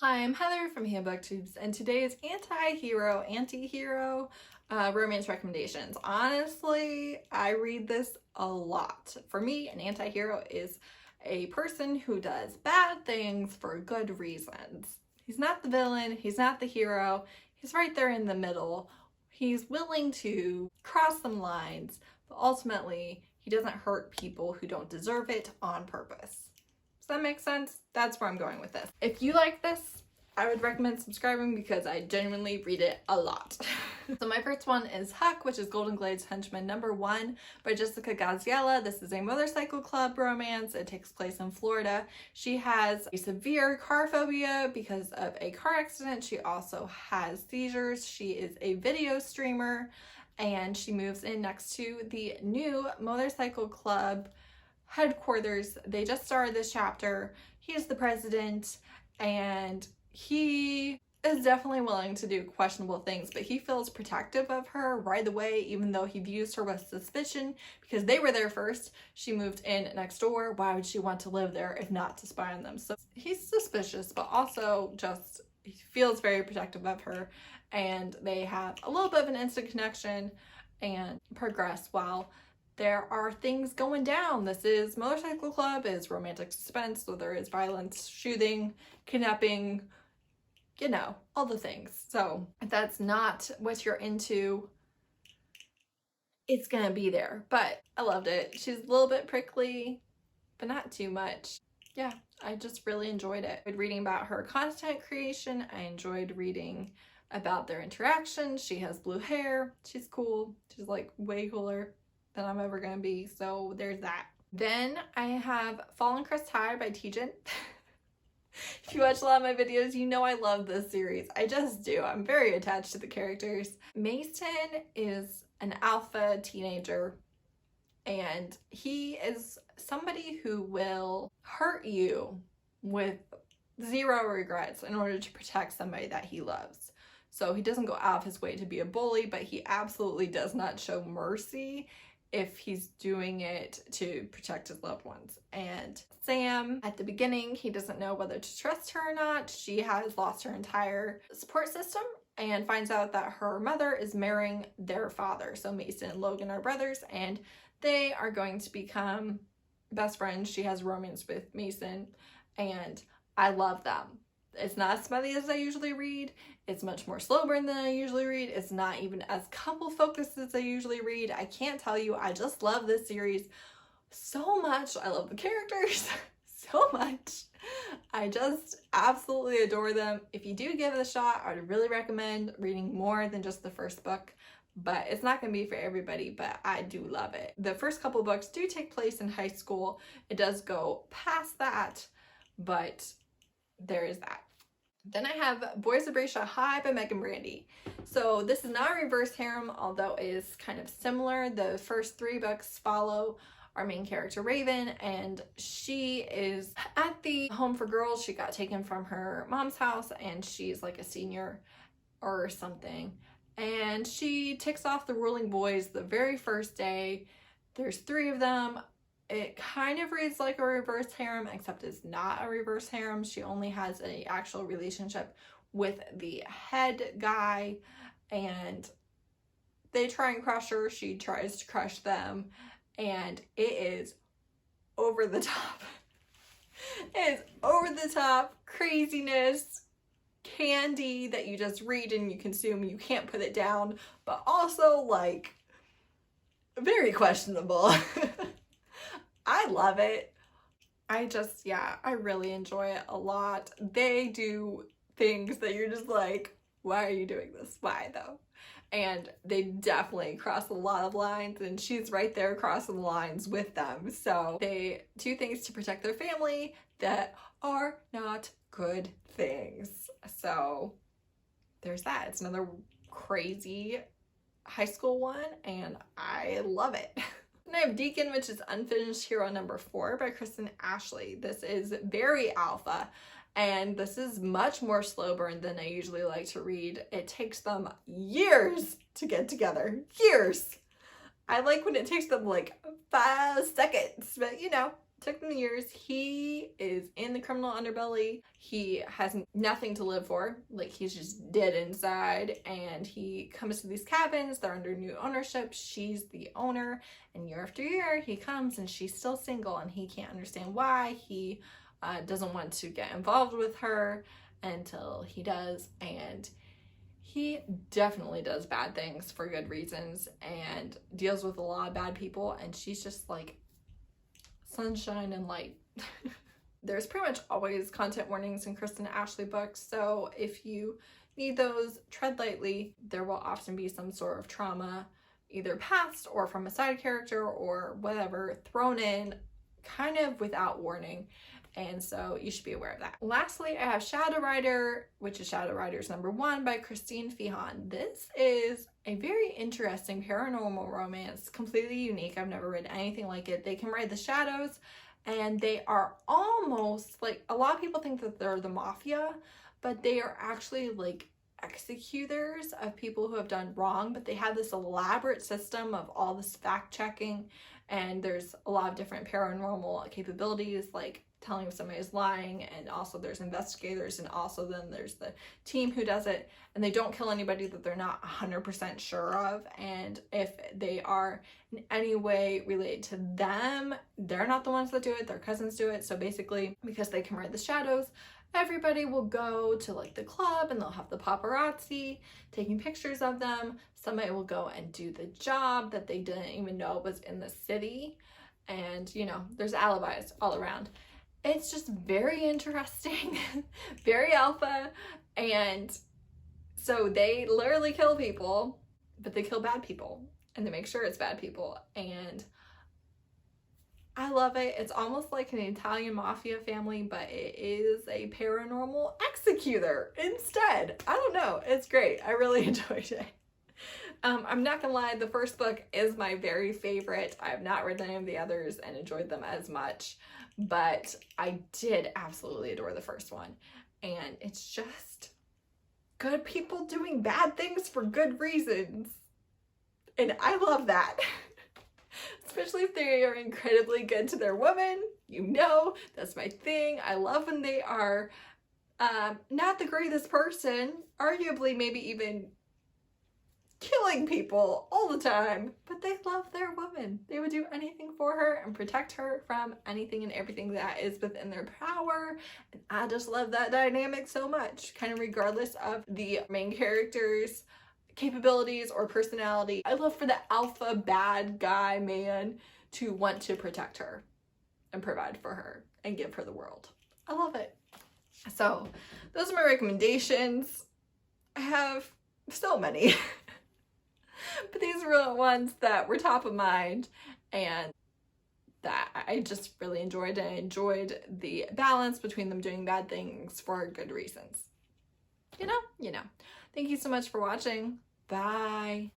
Hi, I'm Heather from booktubes, and today's Antihero romance recommendations. Honestly, I read this a lot. For me, an antihero is a person who does bad things for good reasons. He's not the villain, he's not the hero, he's right there in the middle. He's willing to cross some lines, but ultimately, he doesn't hurt people who don't deserve it on purpose. Does that make sense? That's where I'm going with this. If you like this, I would recommend subscribing because I genuinely read it a lot. So my first one is Huck, which is Golden Glade's Henchmen #1 by Jessica Gadziala. This is a motorcycle club romance. It takes place in Florida. She has a severe car phobia because of a car accident. She also has seizures. She is a video streamer and she moves in next to the new motorcycle club headquarters. They just started this chapter. He's the president and he is definitely willing to do questionable things, but he feels protective of her right away, even though he views her with suspicion because they were there first. She moved in next door. Why would she want to live there if not to spy on them? So he's suspicious, but also just he feels very protective of her, and they have a little bit of an instant connection and progress while there are things going down. This is motorcycle club, is romantic suspense, so there is violence, shooting, kidnapping, you know, all the things. So if that's not what you're into, it's gonna be there. But I loved it. She's a little bit prickly, but not too much. Yeah, I just really enjoyed it. I enjoyed reading about her content creation. I enjoyed reading about their interactions. She has blue hair. She's cool. She's like way cooler than I'm ever gonna be, so there's that. Then I have Fallen Crest High by Tijan. If you watch a lot of my videos, you know I love this series. I just do. I'm very attached to the characters. Mason is an alpha teenager, and he is somebody who will hurt you with zero regrets in order to protect somebody that he loves. So he doesn't go out of his way to be a bully, but he absolutely does not show mercy if he's doing it to protect his loved ones. And Sam, at the beginning, he doesn't know whether to trust her or not. She has lost her entire support system and finds out that her mother is marrying their father. So Mason and Logan are brothers and they are going to become best friends. She has romance with Mason and I love them. It's not as smutty as I usually read. It's much more slow burn than I usually read. It's not even as couple focused as I usually read. I can't tell you, I just love this series so much. I love the characters so much. I just absolutely adore them. If you do give it a shot, I would really recommend reading more than just the first book. But it's not going to be for everybody, but I do love it. The first couple books do take place in high school. It does go past that, but there is that. Then I have Boys of Brayshaw High by Meagan Brandy. So this is not a reverse harem, although it is kind of similar. The first 3 books follow our main character Raven, and she is at the home for girls. She got taken from her mom's house and she's like a senior or something. And she ticks off the ruling boys the very first day. There's 3 of them. It kind of reads like a reverse harem, except it's not a reverse harem. She only has an actual relationship with the head guy, and they try and crush her. She tries to crush them, and it is over the top. It is over the top craziness, candy that you just read and you consume. You can't put it down, but also like very questionable. I love it. I really enjoy it a lot. They do things that you're just like, why are you doing this? Why though? And they definitely cross a lot of lines, and she's right there crossing the lines with them. So they do things to protect their family that are not good things. So there's that. It's another crazy high school one, and I love it. And I have Deacon, which is Unfinished Hero #4 by Kristen Ashley. This is very alpha, and this is much more slow burn than I usually like to read. It takes them years to get together. Years! I like when it takes them like 5 seconds, but you know, Took them years. He is in the criminal underbelly. He has nothing to live for. Like, he's just dead inside. And he comes to these cabins. They're under new ownership. She's the owner. And year after year, he comes and she's still single. And he can't understand why. He doesn't want to get involved with her until he does. And he definitely does bad things for good reasons and deals with a lot of bad people. And she's just like sunshine and light. There's pretty much always content warnings in Kristen and Ashley books, so if you need those, tread lightly. There will often be some sort of trauma, either past or from a side character or whatever, thrown in kind of without warning, and so you should be aware of that. Lastly, I have Shadow Rider, which is Shadow Riders #1 by Christy and Feehan. This is a very interesting paranormal romance, completely unique. I've never read anything like it. They can ride the shadows, and they are almost like, a lot of people think that they're the mafia, but they are actually like executors of people who have done wrong, but they have this elaborate system of all this fact checking, and there's a lot of different paranormal capabilities, like telling if somebody's lying, and also there's investigators, and also then there's the team who does it, and they don't kill anybody that they're not 100% sure of, and if they are in any way related to them, they're not the ones that do it, their cousins do it. So basically, because they can ride the shadows, everybody will go to like the club and they'll have the paparazzi taking pictures of them. Somebody will go and do the job that they didn't even know was in the city, and you know, there's alibis all around. It's just very interesting, very alpha, and so they literally kill people, but they kill bad people, and they make sure it's bad people, and I love it. It's almost like an Italian mafia family, but it is a paranormal executor instead. I don't know, it's great. I really enjoyed it. I'm not gonna lie, the first book is my very favorite. I have not read any of the others and enjoyed them as much, but I did absolutely adore the first one. And it's just good people doing bad things for good reasons. And I love that. Especially if they are incredibly good to their woman. You know, that's my thing. I love when they are not the greatest person, arguably maybe even killing people all the time, but they love their woman. They would do anything for her and protect her from anything and everything that is within their power. And I just love that dynamic so much, kind of regardless of the main character's capabilities or personality. I love for the alpha bad guy man to want to protect her and provide for her and give her the world. I love it. So those are my recommendations. I have so many. But these were the ones that were top of mind and that I just really enjoyed, and I enjoyed the balance between them doing bad things for good reasons. You know. Thank you so much for watching. Bye.